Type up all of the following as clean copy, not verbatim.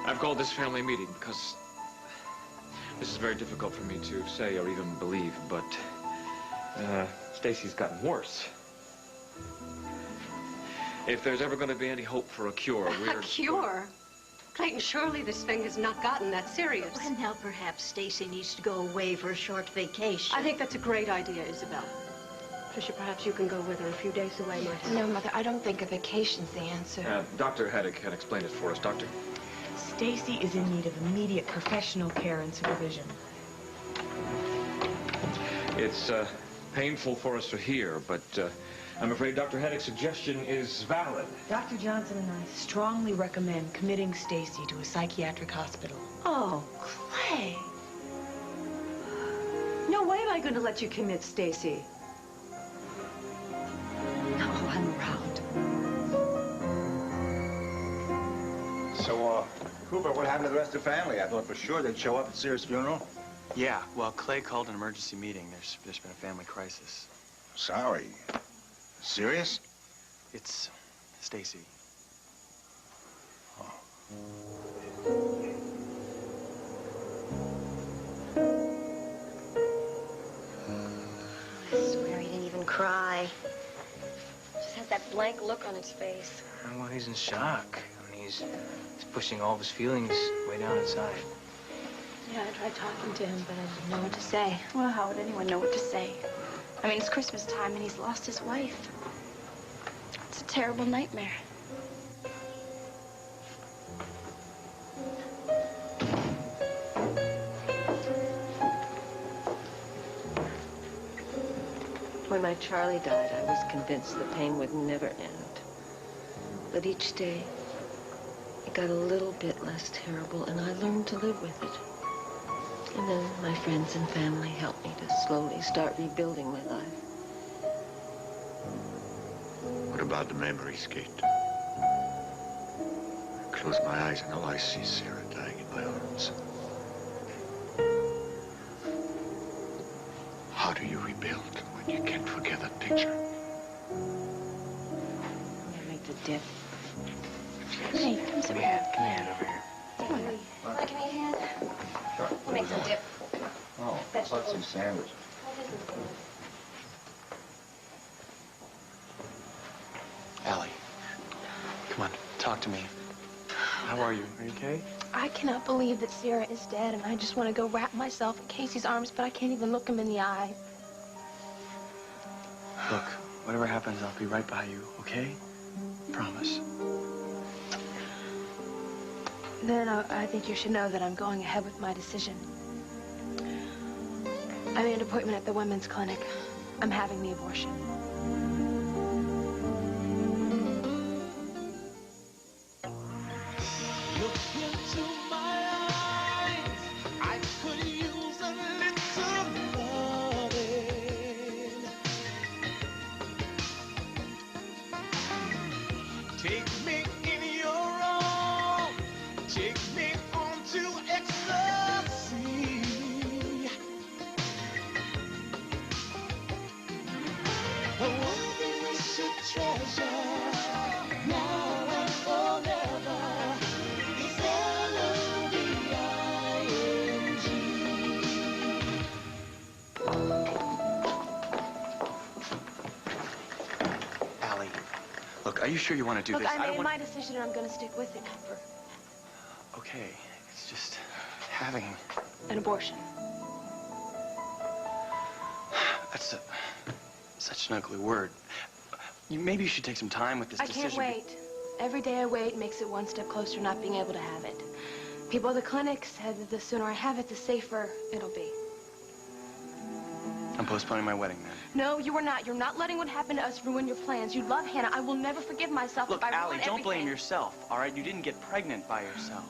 I've called this family meeting because this is very difficult for me to say or even believe, but Stacy's gotten worse. If there's ever going to be any hope for a cure, we're... A cure? Clayton, surely this thing has not gotten that serious. Well, now perhaps Stacy needs to go away for a short vacation. I think that's a great idea, Isabel. Tricia, perhaps you can go with her a few days away, my dear. No, Mother, I don't think a vacation's the answer. Dr. Haddock can explain it for us. Doctor? Stacy is in need of immediate professional care and supervision. It's painful for us to hear, but I'm afraid Dr. Haddock's suggestion is valid. Dr. Johnson and I strongly recommend committing Stacy to a psychiatric hospital. Oh, Clay. No way am I going to let you commit Stacy. No, I'm around. So, Cooper, what happened to the rest of the family? I thought for sure they'd show up at Sears' funeral. Yeah, well, Clay called an emergency meeting. There's been a family crisis. Sorry. Serious? It's Stacy. Oh. I swear he didn't even cry. Just has that blank look on his face. Well, he's in shock. I mean, he's pushing all of his feelings way down inside. Yeah, I tried talking to him, but I didn't know what to say. Well, how would anyone know what to say? I mean, it's Christmas time and he's lost his wife. It's a terrible nightmare. When my Charlie died, I was convinced the pain would never end. But each day, it got a little bit less terrible, and I learned to live with it. And then my friends and family helped me to slowly start rebuilding my life. What about the memories, Kate? I close my eyes and all I see is Sarah dying in my arms. How do you rebuild when you can't forget that picture? Yeah, make the dip. Hey, come sit Come here, over here. Come on. Like an hand? Sure. We'll make some dip. Oh, let's have some sandwich. Allie, come on, talk to me. How are you? Are you okay? I cannot believe that Sarah is dead, and I just want to go wrap myself in Casey's arms, but I can't even look him in the eye. Look, whatever happens, I'll be right by you, okay? Promise. Then I think you should know that I'm going ahead with my decision. I made an appointment at the women's clinic. I'm having the abortion. Are you sure you want to do Look, this? I made my decision, and I'm going to stick with it, Cooper. Okay, it's just having an abortion. That's such an ugly word. Maybe you should take some time with this decision. I can't wait. Every day I wait makes it one step closer to not being able to have it. People at the clinic said that the sooner I have it, the safer it'll be. I'm postponing my wedding then. No, you are not. You're not letting what happened to us ruin your plans. You love Hannah. I will never forgive myself if I ruin everything. Allie, don't blame yourself, all right? You didn't get pregnant by yourself.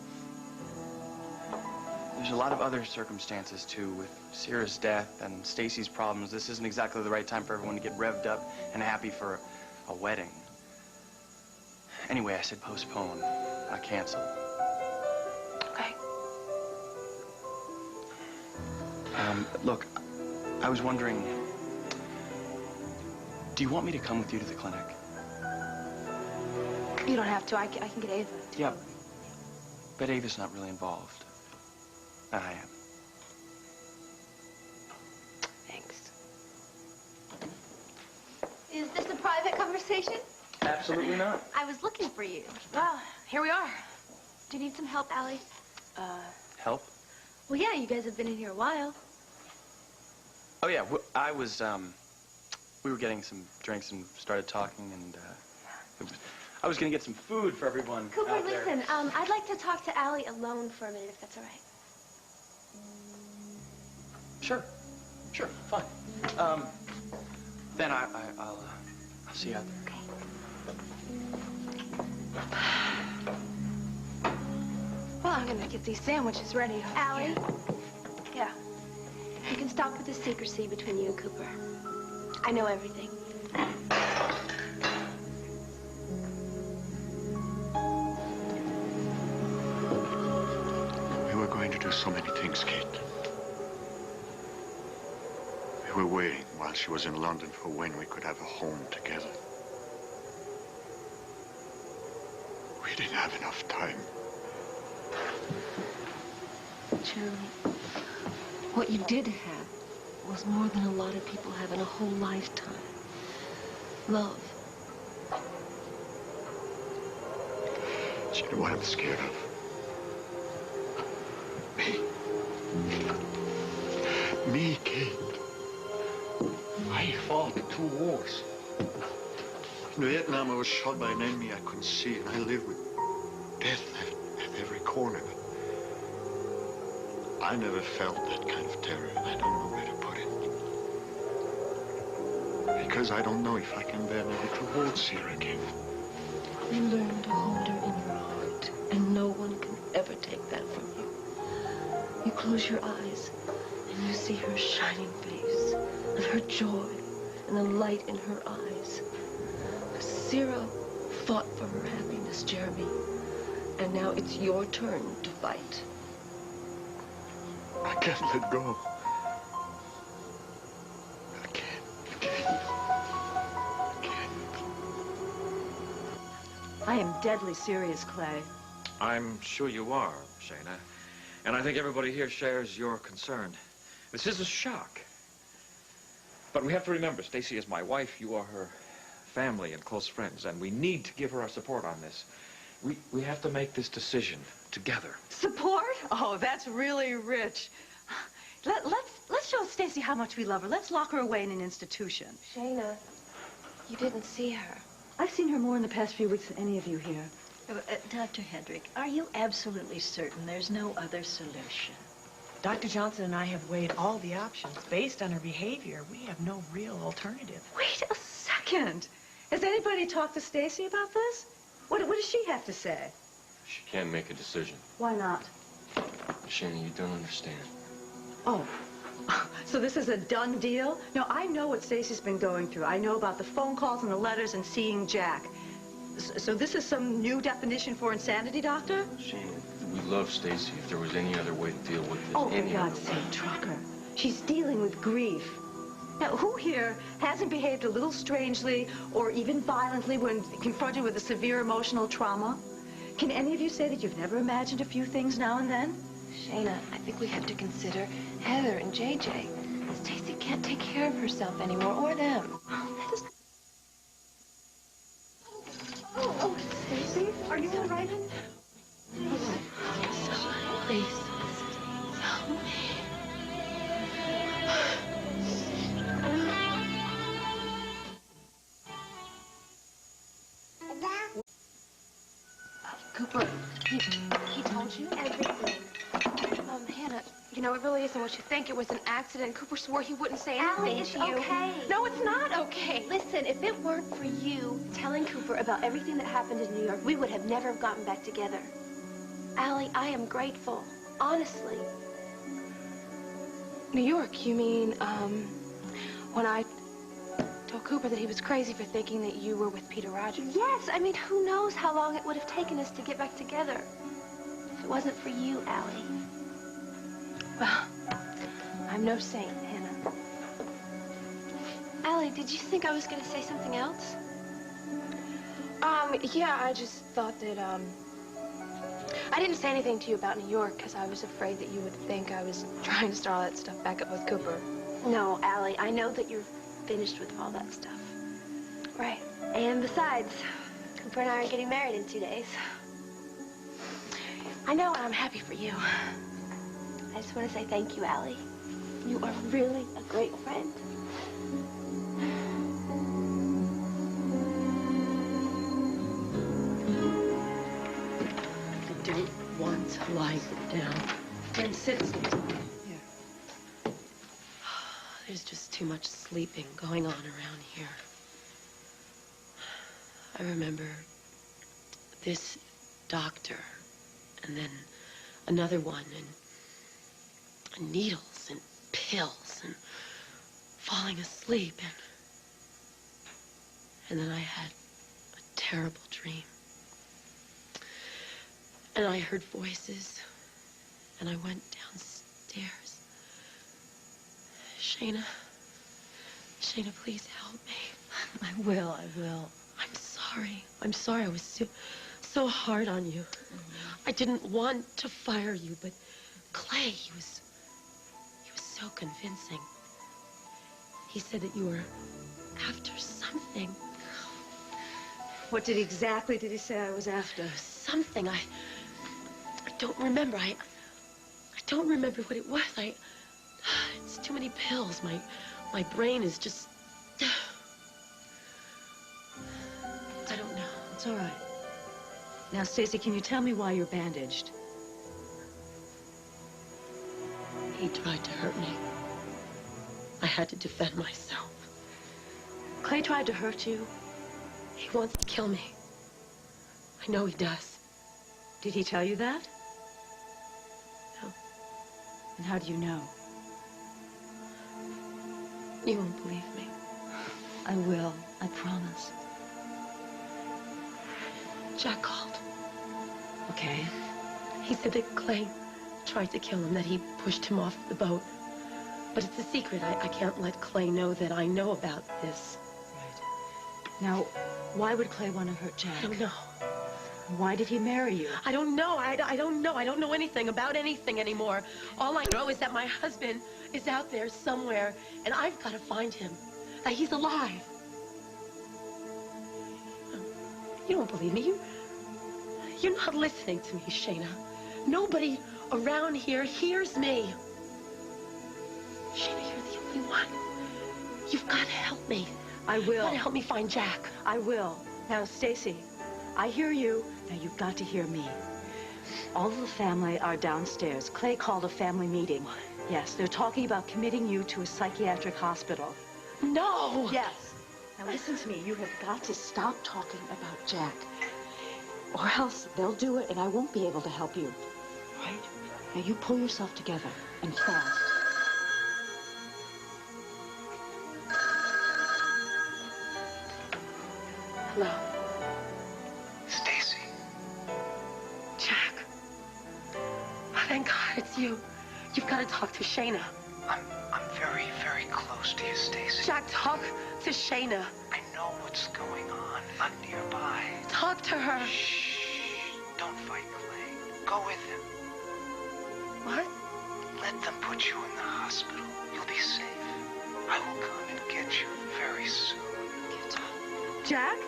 There's a lot of other circumstances, too, with Sarah's death and Stacy's problems. This isn't exactly the right time for everyone to get revved up and happy for a wedding. Anyway, I said postpone, not cancel. Okay. Look, I was wondering, do you want me to come with you to the clinic? You don't have to. I can get Ava. Yeah. But Ava's not really involved. I am. Thanks. Is this a private conversation? Absolutely not. I was looking for you. Well, here we are. Do you need some help, Allie? Help? Well, yeah, you guys have been in here a while. Oh, yeah. I was, we were getting some drinks and started talking, and, I was gonna get some food for everyone Cooper, out there. listen, I'd like to talk to Allie alone for a minute, if that's all right. Sure. Sure, fine. Then I'll see you out there. Okay. Well, I'm gonna get these sandwiches ready. Allie, Yeah. you can stop with the secrecy between you and Cooper. I know everything. We were going to do so many things, Kate. We were waiting while she was in London for when we could have a home together. We didn't have enough time. Charlie, what you did have was more than a lot of people have in a whole lifetime. Love. Do you know what I'm scared of? Me, Kate. I fought 2 wars. In Vietnam, I was shot by an enemy I couldn't see, and I lived with death at every corner. But I never felt that kind of terror, and I don't know where to put it. Because I don't know if I can bear never to hold Sierra again. You learn to hold her in your heart, and no one can ever take that from you. You close your eyes, and you see her shining face, and her joy, and the light in her eyes. Sierra fought for her happiness, Jeremy, and now it's your turn to fight. I can't let go. I can't. I am deadly serious, Clay. I'm sure you are, Shayna. And I think everybody here shares your concern. This is a shock. But we have to remember, Stacy is my wife, you are her family and close friends, and we need to give her our support on this. We have to make this decision together. Support? Oh, that's really rich. Let's show Stacy how much we love her. Let's lock her away in an institution. Shayna, you didn't see her. I've seen her more in the past few weeks than any of you here. Dr. Hendrick, are you absolutely certain there's no other solution? Dr. Johnson and I have weighed all the options. Based on her behavior, we have no real alternative. Wait a second. Has anybody talked to Stacy about this? What does she have to say? She can't make a decision. Why not? Shayna, you don't understand. Oh, so this is a done deal? No, I know what Stacy's been going through. I know about the phone calls and the letters and seeing Jack. So this is some new definition for insanity, Doctor? Shayna, we love Stacy. If there was any other way to deal with this, Oh, for God's sake, Trucker. She's dealing with grief. Now, who here hasn't behaved a little strangely or even violently when confronted with a severe emotional trauma? Can any of you say that you've never imagined a few things now and then? Shayna, I think we have to consider Heather and JJ. Stacy can't take care of herself anymore, or them. Oh, Stacy, are you all right? Please. Cooper, he told you everything. Hannah, you know, it really isn't what you think. It was an accident. Cooper swore he wouldn't say anything Allie, it's to you. okay. No, it's not okay. Listen, if it weren't for you telling Cooper about everything that happened in New York, we would have never gotten back together. Allie, I am grateful. Honestly. New York, you mean, when I told Cooper that he was crazy for thinking that you were with Peter Rogers. Yes, I mean, who knows how long it would have taken us to get back together. If it wasn't for you, Allie. Well, I'm no saint, Hannah. Allie, did you think I was going to say something else? Yeah, I just thought that, I didn't say anything to you about New York because I was afraid that you would think I was trying to start all that stuff back up with Cooper. No, Allie, I know that you're finished with all that stuff. Right. And besides, Cooper and I are getting married in 2 days. I know, and I'm happy for you. I just want to say thank you, Allie. You are really a great friend. I don't want to lie down. Then sit. Here. There's just too much sleeping going on around here. I remember this doctor, and then another one, and needles and pills and falling asleep, and then I had a terrible dream. And I heard voices, and I went downstairs. Shayna, please help me. I will. I'm sorry I was so hard on you. I didn't want to fire you, but Clay, he was so convincing. He said that you were after something. What exactly did he say I was after? Something. I don't remember. I don't remember what it was. It's too many pills. My brain is just... I don't know. It's all right. Now, Stacy, can you tell me why you're bandaged? He tried to hurt me. I had to defend myself. Clay tried to hurt you? He wants to kill me. I know he does. Did he tell you that? No. And how do you know? You won't believe me. I will. I promise. Jack called. Okay. He said that Clay tried to kill him, that he pushed him off the boat. But it's a secret. I can't let Clay know that I know about this. Right. Now, why would Clay want to hurt Jack? I don't know. Why did he marry you? I don't know. I don't know. I don't know anything about anything anymore. All I know is that my husband is out there somewhere, and I've got to find him. That he's alive. You don't believe me. You're not listening to me, Shayna. Nobody around here hears me. Shayna, you're the only one. You've got to help me. I will. You've got to help me find Jack. I will. Now, Stacy, I hear you. Now, you've got to hear me. All of the family are downstairs. Clay called a family meeting. Yes, they're talking about committing you to a psychiatric hospital. No! Yes. Now, listen to me. You have got to stop talking about Jack. Or else they'll do it and I won't be able to help you. Right? Now, you pull yourself together and fast. Hello. Stacy. Jack. Oh, thank God it's you. You've got to talk to Shayna. I'm very, very close to you, Stacy. Jack, talk to Shayna. I know what's going on. I'm nearby. Talk to her. Shh. Don't fight Clay. Go with him. What? Let them put you in the hospital. You'll be safe. I will come and get you very soon. Jack?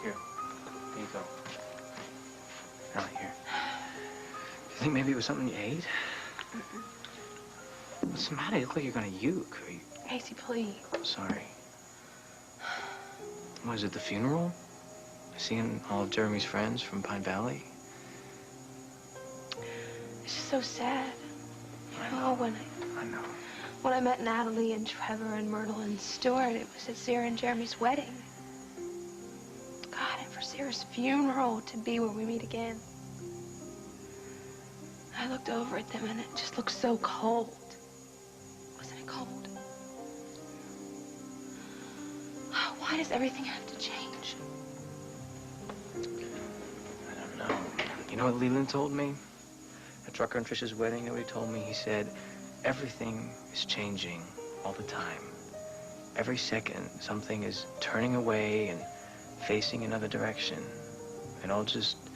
Here you go. Now here. Do you think maybe it was something you ate? What's the matter? You look like you're gonna uke. Are you... Casey, please. Sorry. Was it the funeral? Seeing all of Jeremy's friends from Pine Valley? It's just so sad. I You know. know, I know. when I met Natalie and Trevor and Myrtle and Stuart, it was at Sarah and Jeremy's wedding. God, and for Sarah's funeral to be where we meet again. I looked over at them and it just looked so cold. Wasn't it cold? Why does everything have to change? You know what Leland told me? At Drucker and Trish's wedding, you know what he told me? He said, everything is changing all the time. Every second, something is turning away and facing another direction. It all just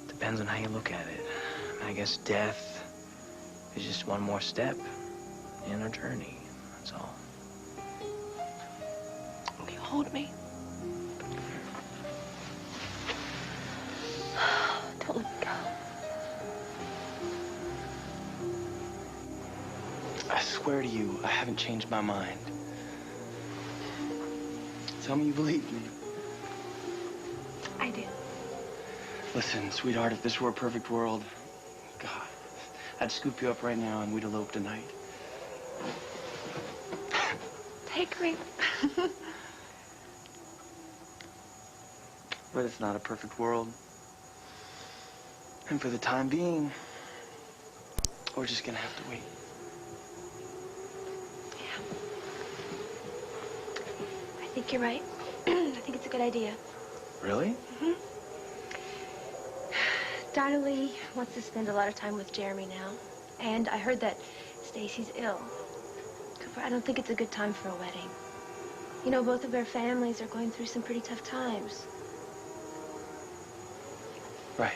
depends on how you look at it. And I guess death is just one more step in our journey. That's all. Will you hold me? Don't let me go. I swear to you, I haven't changed my mind. Tell me you believe me. I do. Listen, sweetheart, if this were a perfect world, God, I'd scoop you up right now and we'd elope tonight. Take me. But it's not a perfect world. And for the time being, we're just gonna have to wait. I think you're right. I think it's a good idea. Really? Mm-hmm. Donnelly wants to spend a lot of time with Jeremy now. And I heard that Stacy's ill. Cooper, I don't think it's a good time for a wedding. You know, both of their families are going through some pretty tough times. Right.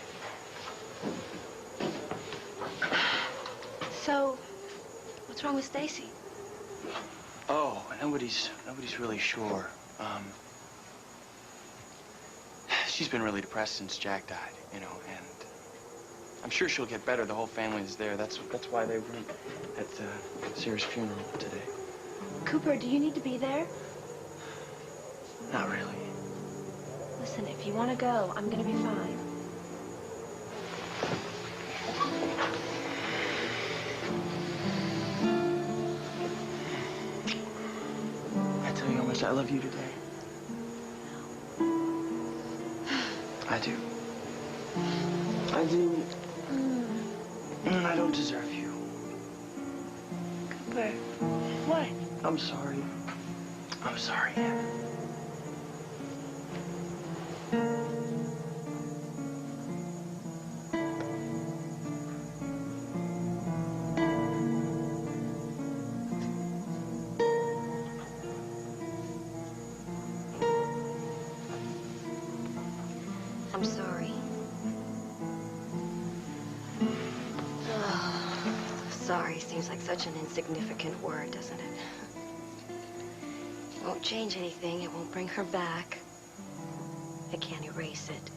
So, what's wrong with Stacy? Oh, nobody's really sure. She's been really depressed since Jack died, you know, and I'm sure she'll get better. The whole family is there. That's why they were at Sarah's funeral today. Cooper, do you need to be there? Not really. Listen, if you want to go, I'm going to be fine. I tell you how much I love you today. I do. I do. And I don't deserve you. Cooper. What? I'm sorry. I'm sorry, Anna. I'm sorry. Oh, sorry seems like such an insignificant word, doesn't it? It won't change anything. It won't bring her back. It can't erase it.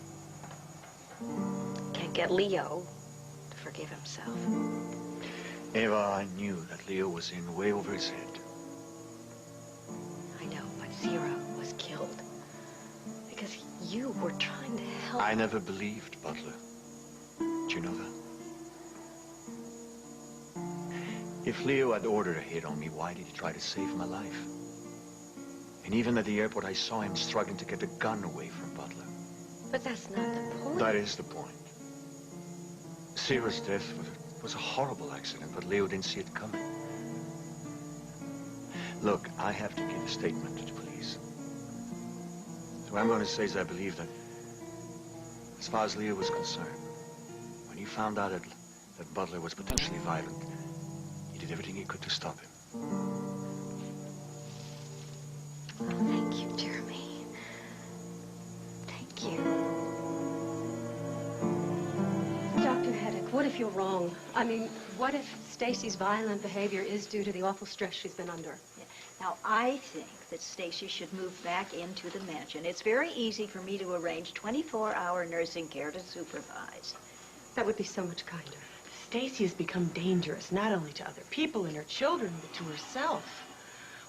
Can't get Leo to forgive himself. Eva, I knew that Leo was in way over his head. I know, but Zira was killed. Because you were trying to help. I never believed Butler. Do you know that? If Leo had ordered a hit on me, why did he try to save my life? And even at the airport, I saw him struggling to get the gun away from Butler. But that's not the point. That is the point. Zira's death was a horrible accident, but Leo didn't see it coming. Look, I have to give a statement to the police. So what I'm going to say is I believe that, as far as Leo was concerned, when he found out that Butler was potentially violent, he did everything he could to stop him. Oh, thank you, Jeremy. Thank you. Dr. Hedrick, what if you're wrong? I mean, what if Stacy's violent behavior is due to the awful stress she's been under? Yeah. Now, I think that Stacy should move back into the mansion. It's very easy for me to arrange 24-hour nursing care to supervise. That would be so much kinder. Stacy has become dangerous, not only to other people and her children, but to herself.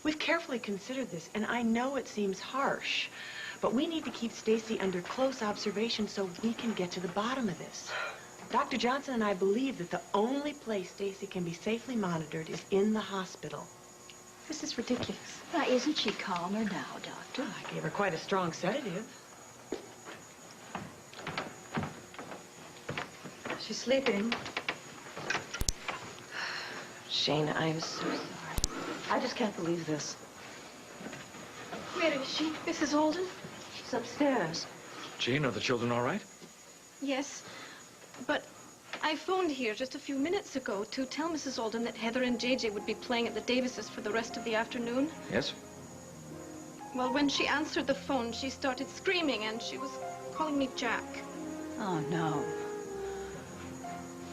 We've carefully considered this, and I know it seems harsh, but we need to keep Stacy under close observation so we can get to the bottom of this. Dr. Johnson and I believe that the only place Stacy can be safely monitored is in the hospital. This is ridiculous. Now, isn't she calmer now, Doctor? I gave her quite a strong sedative. She's sleeping. Shana, I am so sorry. I just can't believe this. Where is she, Mrs. Holden? She's upstairs. Jean, are the children all right? Yes. But I phoned here just a few minutes ago to tell Mrs. Alden that Heather and JJ would be playing at the Davises for the rest of the afternoon. Yes? Well, when she answered the phone, she started screaming, and she was calling me Jack. Oh, no.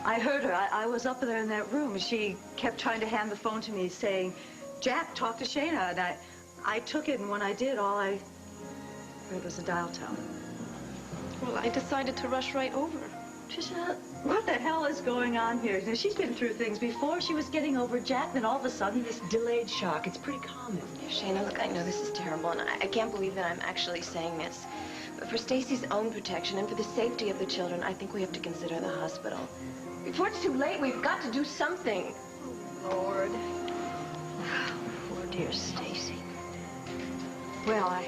I heard her. I was up there in that room. She kept trying to hand the phone to me, saying, Jack, talk to Shayna. And I took it, and when I did, all I heard was a dial tone. Well, I decided to rush right over. Trisha, what the hell is going on here? You know, she's been through things before. She was getting over Jack, then all of a sudden, this delayed shock. It's pretty common. Shayna, look, I know this is terrible, and I can't believe that I'm actually saying this. But for Stacy's own protection and for the safety of the children, I think we have to consider the hospital. Before it's too late, we've got to do something. Lord. Poor dear Stacy. Well,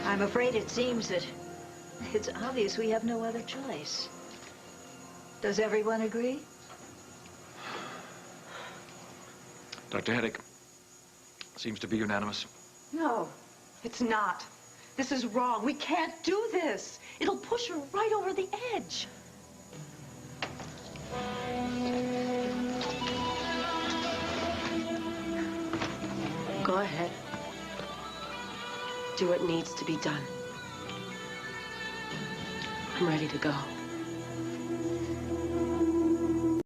I'm afraid it seems that it's obvious we have no other choice. Does everyone agree? Dr. Hedrick, seems to be unanimous. No, it's not. This is wrong. We can't do this. It'll push her right over the edge. Go ahead. Do what needs to be done. I'm ready to go.